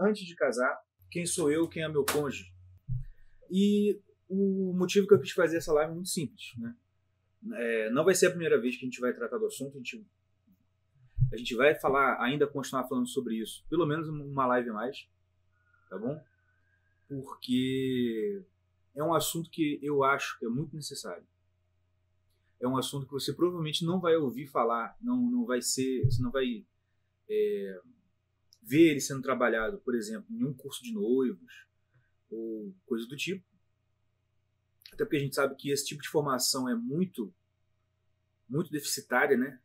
antes de casar, quem sou eu, quem é meu cônjuge. E o motivo que eu quis fazer essa live é muito simples, né? Não vai ser a primeira vez que a gente vai tratar do assunto, a gente vai falar, ainda continuar falando sobre isso, pelo menos uma live a mais, tá bom? Porque é um assunto que eu acho que é muito necessário. É um assunto que você provavelmente não vai ouvir falar, você não vai ver ele sendo trabalhado, por exemplo, em um curso de noivos ou coisa do tipo. Até porque a gente sabe que esse tipo de formação é muito deficitária, né,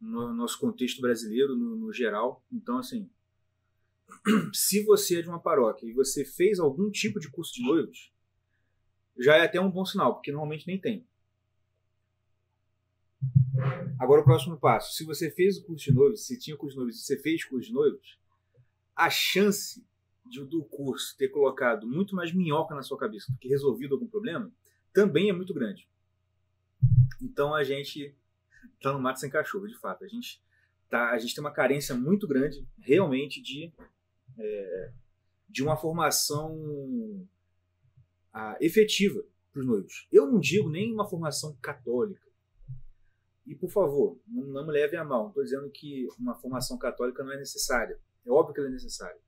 no nosso contexto brasileiro, no geral. Então, assim, se você é de uma paróquia e você fez algum tipo de curso de noivos, já é até um bom sinal, porque normalmente nem tem. Agora o próximo passo. Se você fez o curso de noivos, se tinha curso de noivos e você fez curso de noivos, a chance do curso ter colocado muito mais minhoca na sua cabeça do que resolvido algum problema também é muito grande. Então a gente está no mato sem cachorro, de fato. A gente tem uma carência muito grande, realmente, de uma formação efetiva para os noivos. Eu não digo nem uma formação católica. E, por favor, não me leve a mal. Não estou dizendo que uma formação católica não é necessária. É óbvio que ela é necessária.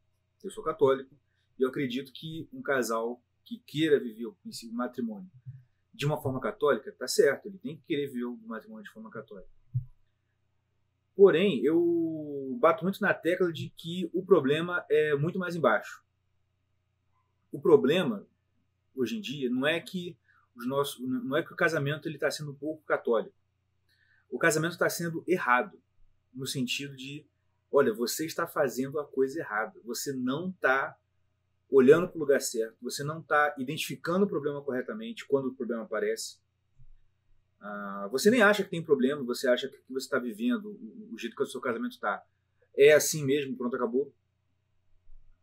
Eu sou católico e eu acredito que um casal que queira viver o matrimônio de uma forma católica, está certo, ele tem que querer viver o matrimônio de forma católica. Porém, eu bato muito na tecla de que o problema é muito mais embaixo. O problema, hoje em dia, não é que o casamento está sendo um pouco católico. O casamento está sendo errado, no sentido de, olha, você está fazendo a coisa errada, você não está olhando para o lugar certo, você não está identificando o problema corretamente quando o problema aparece. Você nem acha que tem problema, você acha que você está vivendo, o jeito que o seu casamento está, é assim mesmo, pronto, acabou.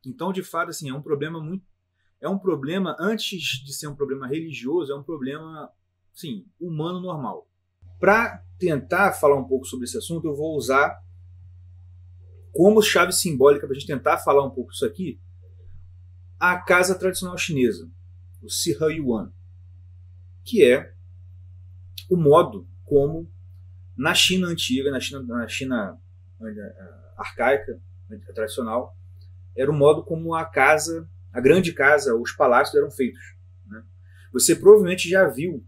Então, de fato, assim, é um problema, antes de ser um problema religioso, é um problema, sim, humano normal. Para tentar falar um pouco sobre esse assunto, eu vou usar como chave simbólica para a gente tentar falar um pouco disso aqui, a casa tradicional chinesa, o Sihe Yuan, que é o modo como na China antiga, na China arcaica, tradicional, era o modo como a grande casa, os palácios eram feitos, né? Você provavelmente já viu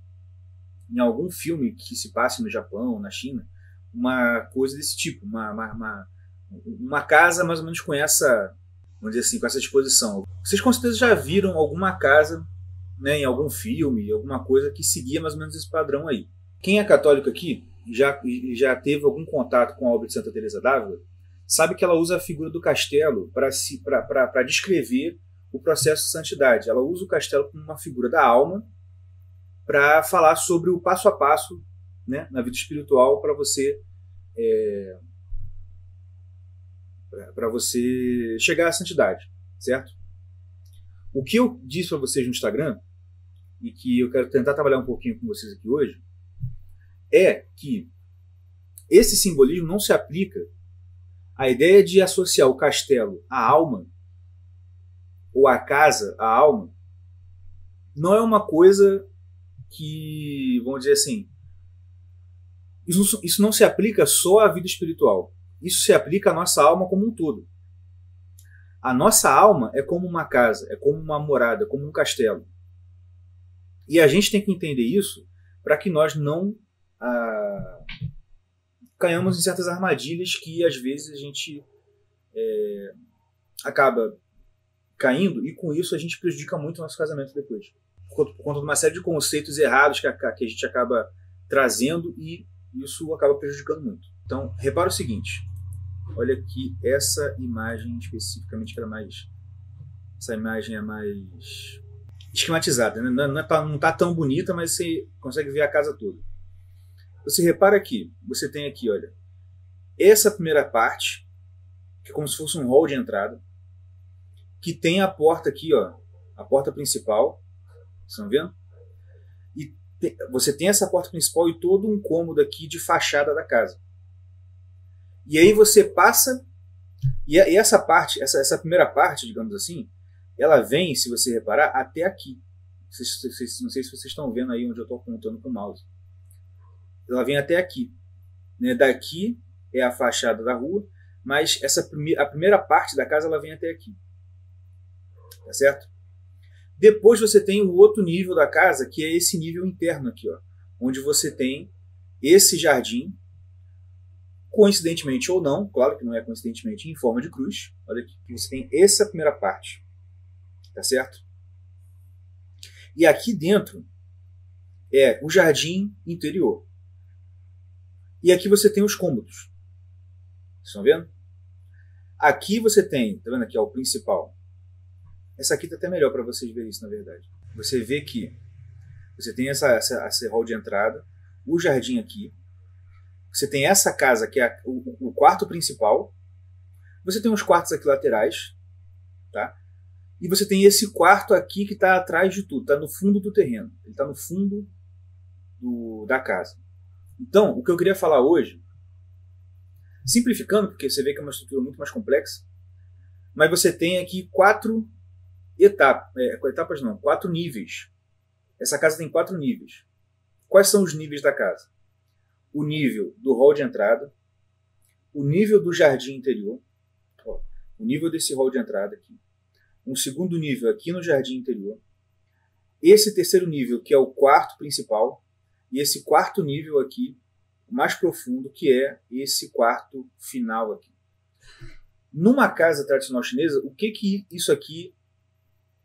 em algum filme que se passe no Japão, na China, uma coisa desse tipo, uma casa mais ou menos com essa, vamos dizer assim, com essa disposição. Vocês com certeza já viram alguma casa, né, em algum filme, alguma coisa que seguia mais ou menos esse padrão aí. Quem é católico aqui, já teve algum contato com a obra de Santa Teresa d'Ávila, sabe que ela usa a figura do castelo para descrever o processo de santidade. Ela usa o castelo como uma figura da alma para falar sobre o passo a passo, né, na vida espiritual para você chegar à santidade, certo? O que eu disse para vocês no Instagram, e que eu quero tentar trabalhar um pouquinho com vocês aqui hoje, é que esse simbolismo não se aplica à ideia de associar o castelo à alma, ou a casa à alma. Não é uma coisa que, vamos dizer assim, isso não se aplica só à vida espiritual. Isso se aplica à nossa alma como um todo. A nossa alma é como uma casa, é como uma morada, é como um castelo. E a gente tem que entender isso para que nós não caiamos em certas armadilhas que às vezes a gente acaba caindo, e com isso a gente prejudica muito o nosso casamento depois. Por conta de uma série de conceitos errados que a gente acaba trazendo, e isso acaba prejudicando muito. Então, repara o seguinte. Olha aqui, essa imagem especificamente, essa imagem é mais esquematizada, né? Não tá tão bonita, mas você consegue ver a casa toda. Você repara aqui, você tem aqui, olha, essa primeira parte, que é como se fosse um hall de entrada, que tem a porta aqui, ó, a porta principal, vocês estão vendo? E você tem essa porta principal e todo um cômodo aqui de fachada da casa. E aí você passa E essa parte, essa primeira parte, digamos assim, ela vem, se você reparar, até aqui. Não sei se vocês estão vendo aí onde eu estou apontando com o mouse. Ela vem até aqui. Né? Daqui é a fachada da rua, mas a primeira parte da casa ela vem até aqui. Tá certo? Depois você tem o outro nível da casa, que é esse nível interno aqui, ó, onde você tem esse jardim, coincidentemente ou não, claro que não é coincidentemente, em forma de cruz. Olha aqui, você tem essa primeira parte. Tá certo? E aqui dentro é o jardim interior. E aqui você tem os cômodos. Vocês estão vendo? Aqui você tem, tá vendo aqui, ó, o principal. Essa aqui tá até melhor para vocês verem isso, na verdade. Você vê que você tem esse hall de entrada, o jardim aqui. Você tem essa casa, que é o quarto principal. Você tem os quartos aqui laterais, tá? E você tem esse quarto aqui que está atrás de tudo, está no fundo do terreno. Ele está no fundo da casa. Então, o que eu queria falar hoje, simplificando, porque você vê que é uma estrutura muito mais complexa, mas você tem aqui 4 níveis. Essa casa tem 4 níveis. Quais são os níveis da casa? O nível do hall de entrada, o nível do jardim interior, ó, o nível desse hall de entrada aqui, um segundo nível aqui no jardim interior, esse terceiro nível que é o quarto principal, e esse quarto nível aqui, mais profundo, que é esse quarto final aqui. Numa casa tradicional chinesa, o que isso aqui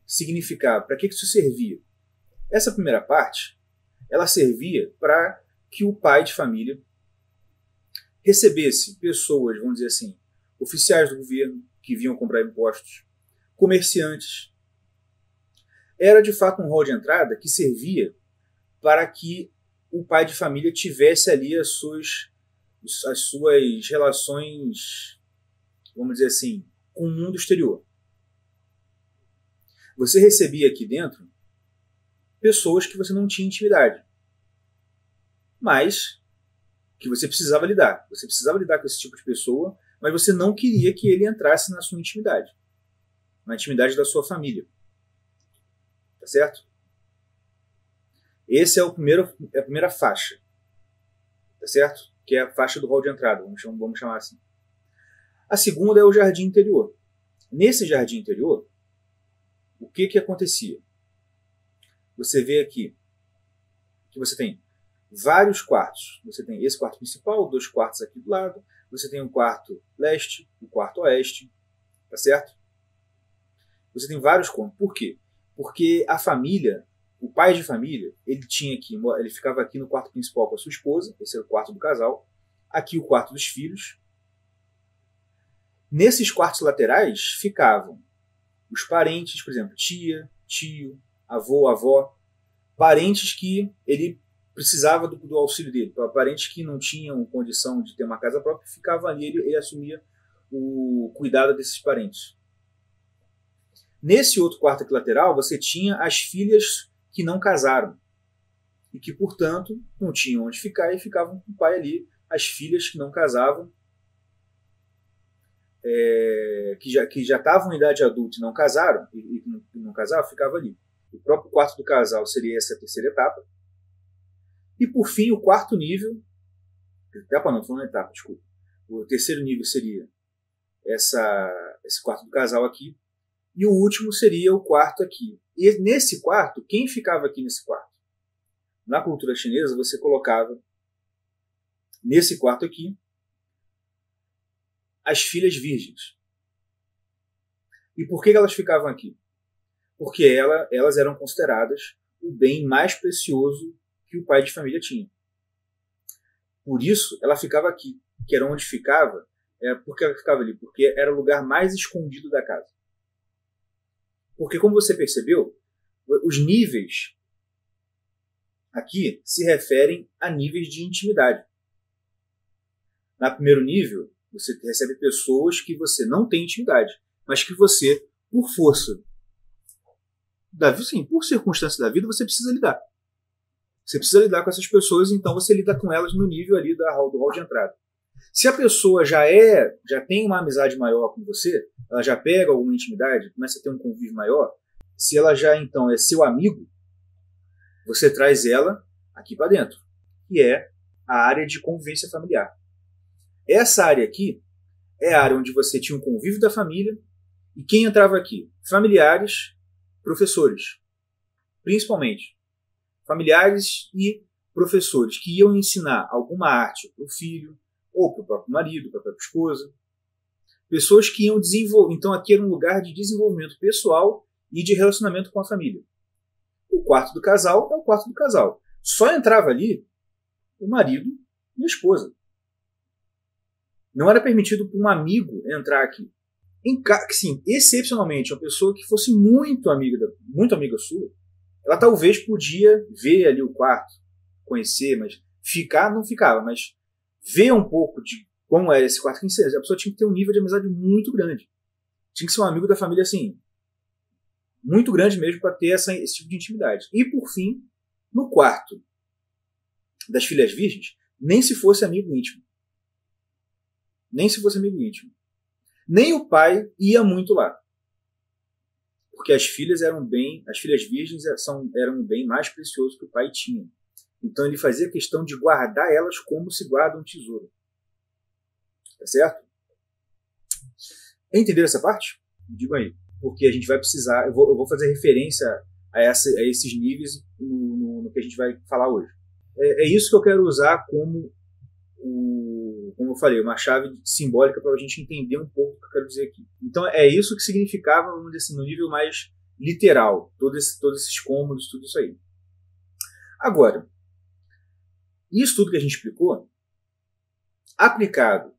significava? Para que isso servia? Essa primeira parte, ela servia para que o pai de família recebesse pessoas, vamos dizer assim, oficiais do governo que vinham comprar impostos, comerciantes. Era de fato um hall de entrada que servia para que o pai de família tivesse ali as suas relações, vamos dizer assim, com o mundo exterior. Você recebia aqui dentro pessoas que você não tinha intimidade, mas que você precisava lidar. Você precisava lidar com esse tipo de pessoa, mas você não queria que ele entrasse na sua intimidade, na intimidade da sua família. Tá certo? Essa é a primeira faixa. Tá certo? Que é a faixa do hall de entrada, vamos chamar assim. A segunda é o jardim interior. Nesse jardim interior, o que acontecia? Você vê aqui que você tem vários quartos. Você tem esse quarto principal, 2 quartos aqui do lado. Você tem um quarto leste, um quarto oeste. Tá certo? Você tem vários cômodos. Por quê? Porque a família, o pai de família, ele ficava aqui no quarto principal com a sua esposa. Esse era o quarto do casal. Aqui o quarto dos filhos. Nesses quartos laterais ficavam os parentes, por exemplo, tia, tio, avô, avó, parentes que ele precisava do auxílio dele, parentes que não tinham condição de ter uma casa própria, ficavam ali, ele assumia o cuidado desses parentes. Nesse outro quarto aqui lateral, você tinha as filhas que não casaram e que, portanto, não tinham onde ficar e ficavam com o pai ali. As filhas que não casavam, que já estavam em idade adulta e não casaram, ficavam ali. O próprio quarto do casal seria essa terceira etapa. E, por fim, o quarto nível, desculpa. O terceiro nível seria esse quarto do casal aqui. E o último seria o quarto aqui. E nesse quarto, quem ficava aqui nesse quarto? Na cultura chinesa, você colocava nesse quarto aqui as filhas virgens. E por que elas ficavam aqui? Porque elas eram consideradas o bem mais precioso que o pai de família tinha. Por isso, ela ficava aqui, que era onde ficava. Porque ela ficava ali? Porque era o lugar mais escondido da casa. Porque, como você percebeu, os níveis aqui se referem a níveis de intimidade. No primeiro nível, você recebe pessoas que você não tem intimidade, mas que você, por força da vida, sim, por circunstância da vida, você precisa lidar. Você precisa lidar com essas pessoas, então você lida com elas no nível ali do hall de entrada. Se a pessoa já tem uma amizade maior com você, ela já pega alguma intimidade, começa a ter um convívio maior, se ela já então é seu amigo, você traz ela aqui para dentro, que é a área de convivência familiar. Essa área aqui é a área onde você tinha um convívio da família, e quem entrava aqui? Familiares, professores. Principalmente. Familiares e professores que iam ensinar alguma arte para o filho, ou para o próprio marido, para a própria esposa. Pessoas que iam desenvolver. Então aqui era um lugar de desenvolvimento pessoal e de relacionamento com a família. O quarto do casal é o quarto do casal. Só entrava ali o marido e a esposa. Não era permitido para um amigo entrar aqui. Sim, excepcionalmente, uma pessoa que fosse muito amiga sua, ela talvez podia ver ali o quarto, conhecer, mas ficar não ficava, mas ver um pouco de como era esse quarto. A pessoa tinha que ter um nível de amizade muito grande. Tinha que ser um amigo da família assim, muito grande mesmo para ter esse tipo de intimidade. E por fim, no quarto das filhas virgens, nem se fosse amigo íntimo. Nem se fosse amigo íntimo. Nem o pai ia muito lá. Porque as filhas virgens eram um bem mais precioso que o pai tinha. Então ele fazia questão de guardar elas como se guarda um tesouro. Tá certo? Entenderam essa parte? Me digam aí. Porque a gente vai precisar, eu vou fazer referência a esses níveis no que a gente vai falar hoje. É isso que eu quero usar como eu falei, uma chave simbólica para a gente entender um pouco o que eu quero dizer aqui. Então é isso que significava, vamos dizer assim, no nível mais literal, todos esses cômodos, tudo isso aí. Agora, isso tudo que a gente explicou, aplicado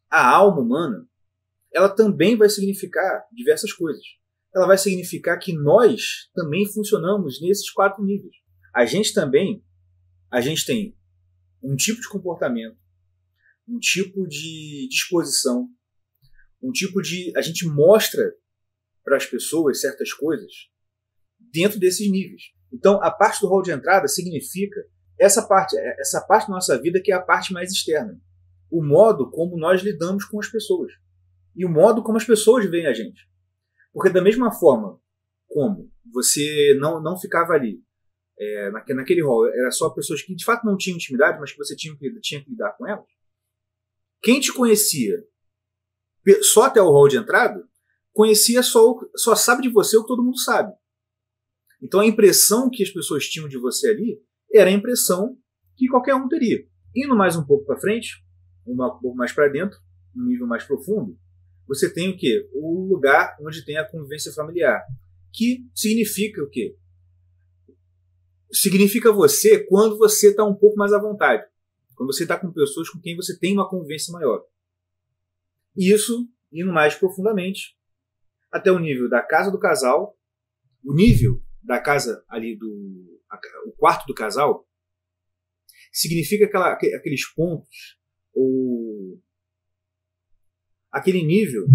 à alma humana, ela também vai significar diversas coisas. Ela vai significar que nós também funcionamos nesses 4 níveis. A gente tem um tipo de comportamento, um tipo de disposição, a gente mostra para as pessoas certas coisas dentro desses níveis. Então, a parte do hall de entrada significa essa parte da nossa vida que é a parte mais externa. O modo como nós lidamos com as pessoas. E o modo como as pessoas veem a gente. Porque da mesma forma como você não ficava ali, naquele hall, era só pessoas que de fato não tinham intimidade, mas que você tinha que lidar com elas. Quem te conhecia só até o hall de entrada, conhecia só sabe de você o que todo mundo sabe. Então a impressão que as pessoas tinham de você ali era a impressão que qualquer um teria. Indo mais um pouco para frente, um pouco mais para dentro, um nível mais profundo, você tem o quê? O lugar onde tem a convivência familiar. Que significa o quê? Significa você quando você está um pouco mais à vontade. Quando você está com pessoas com quem você tem uma convivência maior. E isso, indo mais profundamente, até o nível da casa do casal, o nível da casa ali o quarto do casal, significa aqueles pontos, ou aquele nível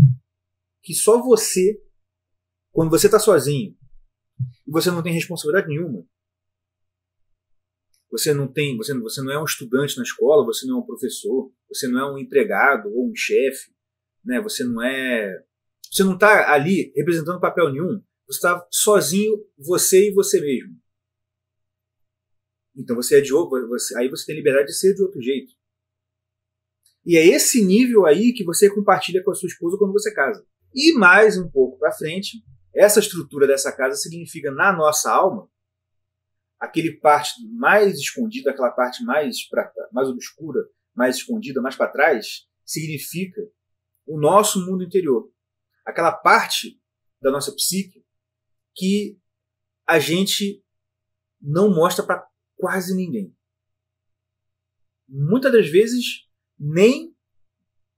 que só você, quando você está sozinho, e você não tem responsabilidade nenhuma, você não é um estudante na escola, você não é um professor, você não é um empregado ou um chefe, né? Você não está ali representando papel nenhum, você está sozinho, você e você mesmo. Então você aí você tem liberdade de ser de outro jeito. E é esse nível aí que você compartilha com a sua esposa quando você casa. E mais um pouco para frente, essa estrutura dessa casa significa na nossa alma aquele parte mais escondida, aquela parte mais obscura, mais escondida, mais para trás, significa o nosso mundo interior. Aquela parte da nossa psique que a gente não mostra para quase ninguém. Muitas das vezes, nem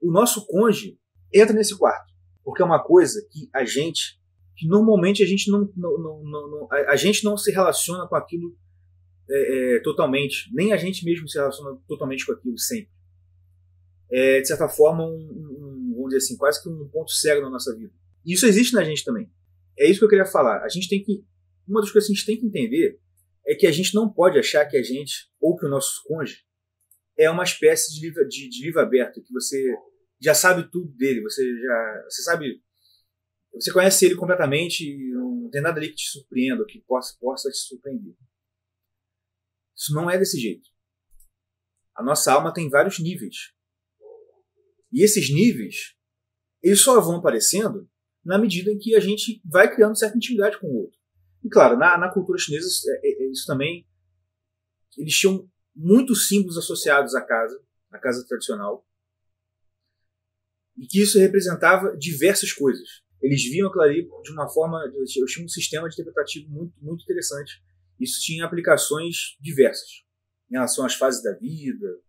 o nosso cônjuge entra nesse quarto. Porque é uma coisa que normalmente a gente não se relaciona com aquilo totalmente. Nem a gente mesmo se relaciona totalmente com aquilo sempre. De certa forma, vamos dizer assim, quase que um ponto cego na nossa vida. E isso existe na gente também. É isso que eu queria falar. Uma das coisas que a gente tem que entender é que a gente não pode achar que a gente, ou que o nosso cônjuge, é uma espécie de livro aberto, que você já sabe tudo dele, você sabe, você conhece ele completamente, e não tem nada ali que te surpreenda, que possa te surpreender. Isso não é desse jeito. A nossa alma tem vários níveis. E esses níveis, eles só vão aparecendo na medida em que a gente vai criando certa intimidade com o outro. E claro, na cultura chinesa, isso também, eles tinham muitos símbolos associados à casa tradicional, e que isso representava diversas coisas. Eles viam aquilo ali de uma forma, eles tinham um sistema interpretativo muito, muito interessante. Isso tinha aplicações diversas, em relação às fases da vida,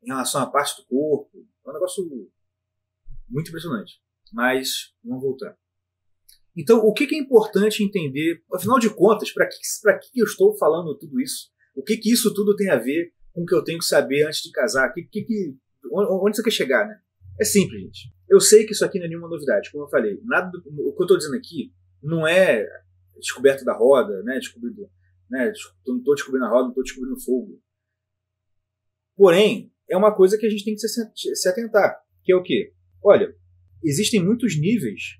em relação à parte do corpo. É um negócio muito impressionante. Mas vamos voltar. Então, o que é importante entender, afinal de contas, para que eu estou falando tudo isso? O que isso tudo tem a ver com o que eu tenho que saber antes de casar? Onde você quer chegar, né? É simples, gente. Eu sei que isso aqui não é nenhuma novidade, como eu falei. O que eu estou dizendo aqui não é descoberta da roda, né? Não estou descobrindo a roda, não estou descobrindo o fogo. Porém, é uma coisa que a gente tem que se atentar, que é o quê? Olha, existem muitos níveis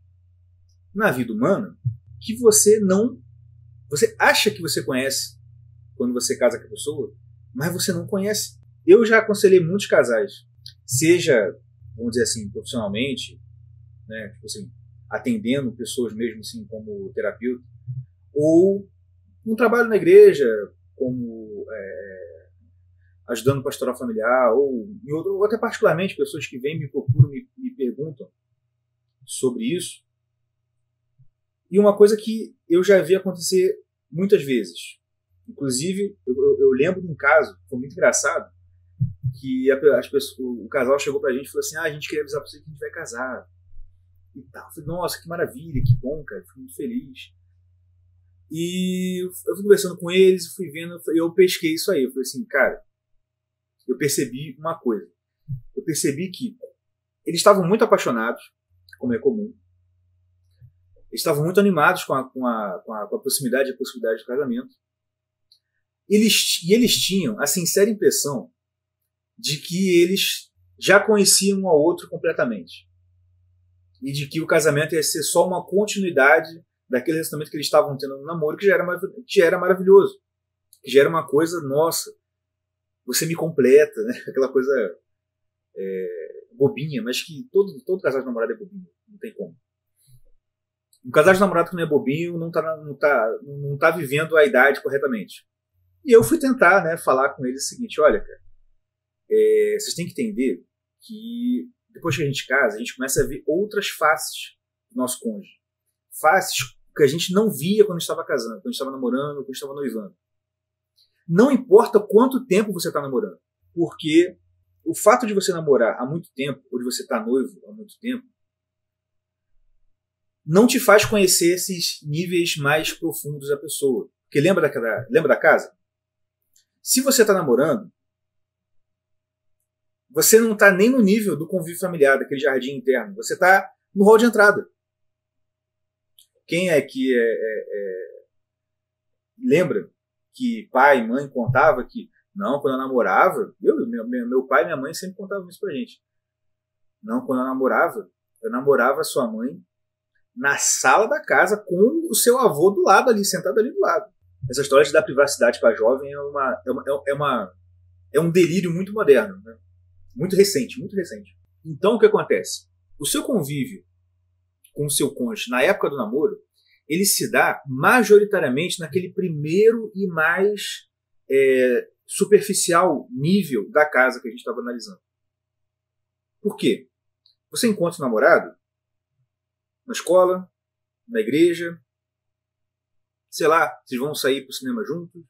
na vida humana que você acha que você conhece quando você casa com a pessoa, mas você não conhece. Eu já aconselhei muitos casais, seja, vamos dizer assim, profissionalmente, né, tipo assim, atendendo pessoas mesmo assim como terapeuta, ou um trabalho na igreja, como ajudando pastoral familiar, ou até particularmente pessoas que vêm, me procuram, me perguntam sobre isso. E uma coisa que eu já vi acontecer muitas vezes. Inclusive, eu lembro de um caso, foi muito engraçado, que o casal chegou pra gente e falou assim: a gente queria avisar pra você que a gente vai casar. E tal. Eu falei: nossa, que maravilha, que bom, cara. Fui muito feliz. E eu fui conversando com eles, fui vendo, eu pesquei isso aí. Eu falei assim: cara, eu percebi uma coisa. Eu percebi que eles estavam muito apaixonados, como é comum. Eles estavam muito animados com a proximidade e a possibilidade de casamento. E eles tinham a sincera impressão de que eles já conheciam um ao outro completamente. E de que o casamento ia ser só uma continuidade daquele relacionamento que eles estavam tendo no namoro, que já era maravilhoso. Que já era uma coisa, nossa, você me completa, né? Aquela coisa bobinha, mas que todo casal de namorado é bobinho, não tem como. Um casal de namorado que não é bobinho não tá vivendo a idade corretamente. E eu fui tentar, né, falar com eles o seguinte: olha, cara, vocês têm que entender que depois que a gente casa, a gente começa a ver outras faces do nosso cônjuge. Faces que a gente não via quando estava casando, quando estava namorando, quando estava noivando. Não importa quanto tempo você está namorando, porque o fato de você namorar há muito tempo, ou de você estar noivo há muito tempo, não te faz conhecer esses níveis mais profundos da pessoa. Porque lembra da casa? Se você está namorando, você não está nem no nível do convívio familiar, daquele jardim interno. Você está no hall de entrada. Quem é que lembra que pai e mãe contava que, não, quando eu namorava, meu pai e minha mãe sempre contavam isso pra gente. Não, quando eu namorava a sua mãe na sala da casa com o seu avô do lado ali, sentado ali do lado. Essa história de dar privacidade para jovem é um delírio muito moderno, né? Muito recente, muito recente. Então o que acontece? O seu convívio com o seu cônjuge na época do namoro, ele se dá majoritariamente naquele primeiro e mais superficial nível da casa que a gente estava analisando. Por quê? Você encontra o namorado na escola, na igreja, sei lá, vocês vão sair para o cinema juntos,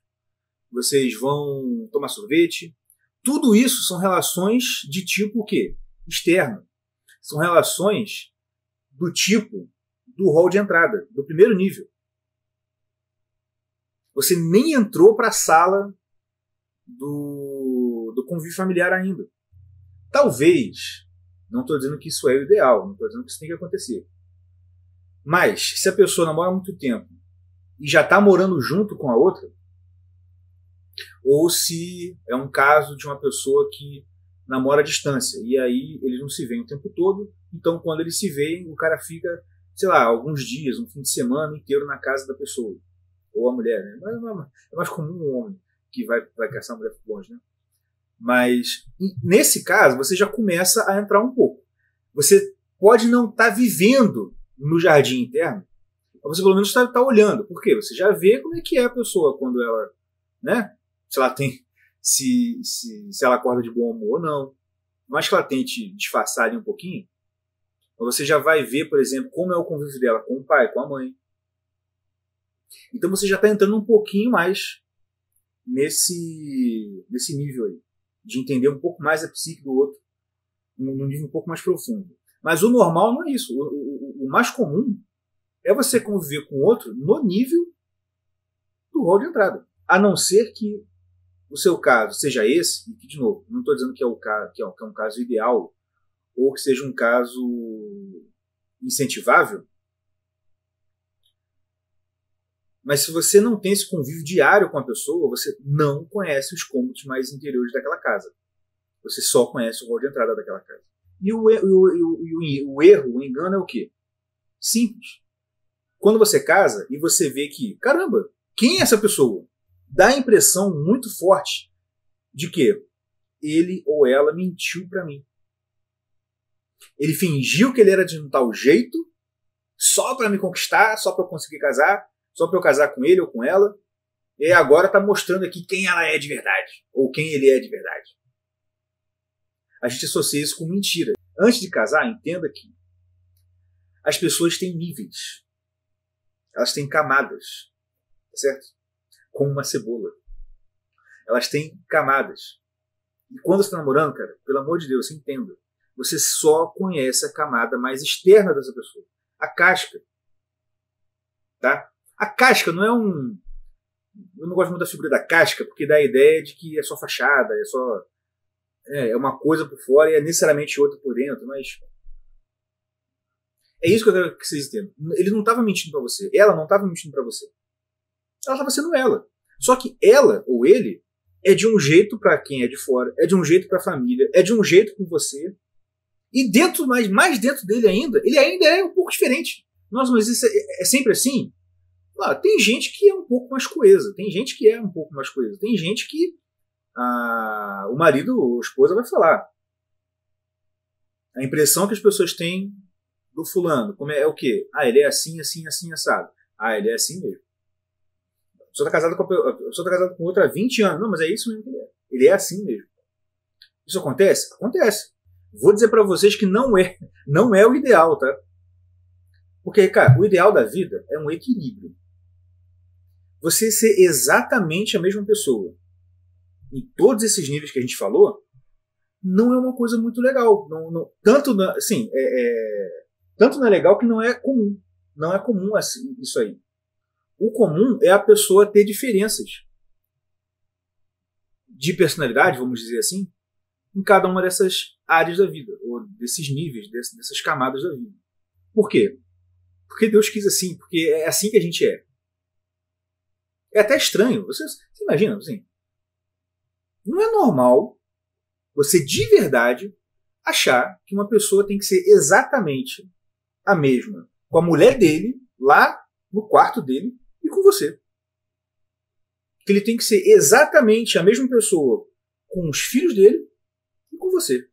vocês vão tomar sorvete. Tudo isso são relações de tipo o quê? Externo. São relações do tipo do hall de entrada, do primeiro nível. Você nem entrou para a sala do convívio familiar ainda. Talvez, não estou dizendo que isso é o ideal, não estou dizendo que isso tem que acontecer. Mas, se a pessoa namora há muito tempo e já está morando junto com a outra, Ou se é um caso de uma pessoa que namora à distância, e aí eles não se veem o tempo todo, então quando eles se veem, o cara fica, sei lá, alguns dias, um fim de semana inteiro na casa da pessoa. Ou a mulher, né? É mais comum um homem que vai caçar a mulher longe, né? Mas nesse caso, você já começa a entrar um pouco. Você pode não estar vivendo no jardim interno, mas você pelo menos está olhando. Por quê? Você já vê como é que é a pessoa quando ela, né? Se ela tem, se ela acorda de bom humor ou não. Mas que ela tente disfarçar ali um pouquinho, você já vai ver, por exemplo, como é o convívio dela com o pai, com a mãe. Então você já está entrando um pouquinho mais nesse nível aí, de entender um pouco mais a psique do outro, num nível um pouco mais profundo. Mas o normal não é isso. O mais comum é você conviver com o outro no nível do rol de entrada. A não ser que o seu caso seja esse, e que, de novo, não estou dizendo que é um caso ideal, ou que seja um caso incentivável, mas se você não tem esse convívio diário com a pessoa, você não conhece os cômodos mais interiores daquela casa. Você só conhece o rol de entrada daquela casa. E o erro, o engano é o quê? Simples. Quando você casa e você vê que, caramba, quem é essa pessoa? Dá a impressão muito forte de que ele ou ela mentiu para mim. Ele fingiu que ele era de um tal jeito só para me conquistar, só para eu conseguir casar, só para eu casar com ele ou com ela, e agora está mostrando aqui quem ela é de verdade, ou quem ele é de verdade. A gente associa isso com mentira. Antes de casar, entenda que as pessoas têm níveis. Elas têm camadas, certo? Como uma cebola. Elas têm camadas. E quando você está namorando, cara, pelo amor de Deus, entenda. Você só conhece a camada mais externa dessa pessoa. A casca. Tá? A casca não é um... Eu não gosto muito da figura da casca, porque dá a ideia de que é só fachada, é uma coisa por fora e é necessariamente outra por dentro, mas... É isso que eu quero que vocês entendam. Ele não estava mentindo para você. Ela não estava mentindo para você. Ela estava sendo ela. Só que ela, ou ele, é de um jeito para quem é de fora, é de um jeito para a família, é de um jeito com você. E dentro, mais dentro dele ainda, ele ainda é um pouco diferente. Nossa, mas isso é sempre assim? Claro, tem gente que é um pouco mais coesa, tem gente que é um pouco mais coesa, tem gente que o marido ou a esposa vai falar. A impressão que as pessoas têm do fulano é o quê? Ele é assim, assim, assim, assado. Ele é assim mesmo. A pessoa está casada com outra há 20 anos. Não, mas é isso mesmo que ele é. Ele é assim mesmo. Isso acontece? Acontece. Vou dizer para vocês que não é o ideal, tá? Porque, cara, o ideal da vida é um equilíbrio. Você ser exatamente a mesma pessoa em todos esses níveis que a gente falou não é uma coisa muito legal. Tanto não é legal que não é comum. Não é comum assim, isso aí. O comum é a pessoa ter diferenças de personalidade, vamos dizer assim, em cada uma dessas áreas da vida, ou desses níveis, dessas camadas da vida. Por quê? Porque Deus quis assim, porque é assim que a gente é. É até estranho. Você imagina, assim, não é normal você de verdade achar que uma pessoa tem que ser exatamente a mesma com a mulher dele, lá no quarto dele, e com você. Que ele tem que ser exatamente a mesma pessoa com os filhos dele e com você.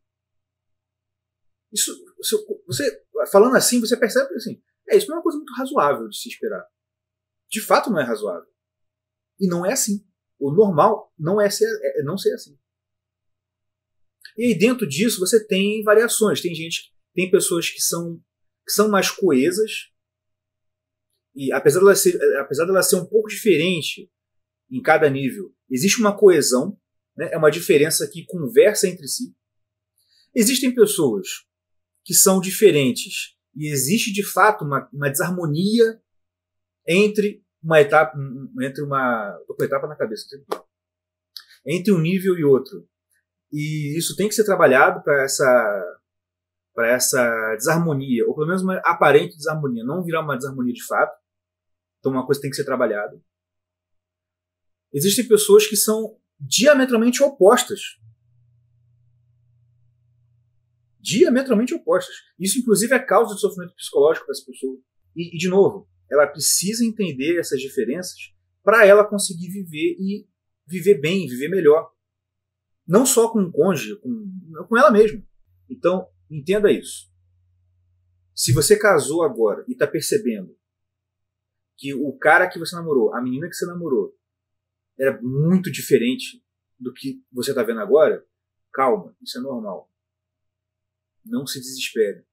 Isso, você falando assim, você percebe que assim, isso não é uma coisa muito razoável de se esperar. De fato não é razoável. E não é assim. O normal não não ser assim. E aí dentro disso você tem variações. Tem pessoas que são mais coesas, e apesar dela ser um pouco diferente em cada nível, existe uma coesão, né? É uma diferença que conversa entre si. Existem pessoas que são diferentes e existe de fato uma desarmonia entre tô com etapa na cabeça, entre um nível e outro. E isso tem que ser trabalhado para essa desarmonia, ou pelo menos uma aparente desarmonia, não virar uma desarmonia de fato. Então uma coisa tem que ser trabalhada. Existem pessoas que são diametralmente opostas. Diametralmente opostas. Isso, inclusive, é causa de sofrimento psicológico para essa pessoa. E, de novo, ela precisa entender essas diferenças para ela conseguir viver e viver bem, viver melhor. Não só com o cônjuge, com ela mesma. Então, entenda isso. Se você casou agora e está percebendo que o cara que você namorou, a menina que você namorou, era muito diferente do que você está vendo agora, calma, isso é normal. Não se desespere.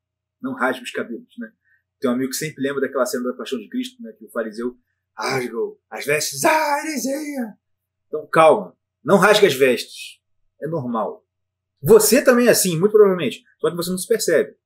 Não rasgue os cabelos. Né? Tem um amigo que sempre lembra daquela cena da Paixão de Cristo, né, que o fariseu rasgou as vestes. Heresia! Então, calma. Não rasgue as vestes. É normal. Você também é assim, muito provavelmente. Só que você não se percebe.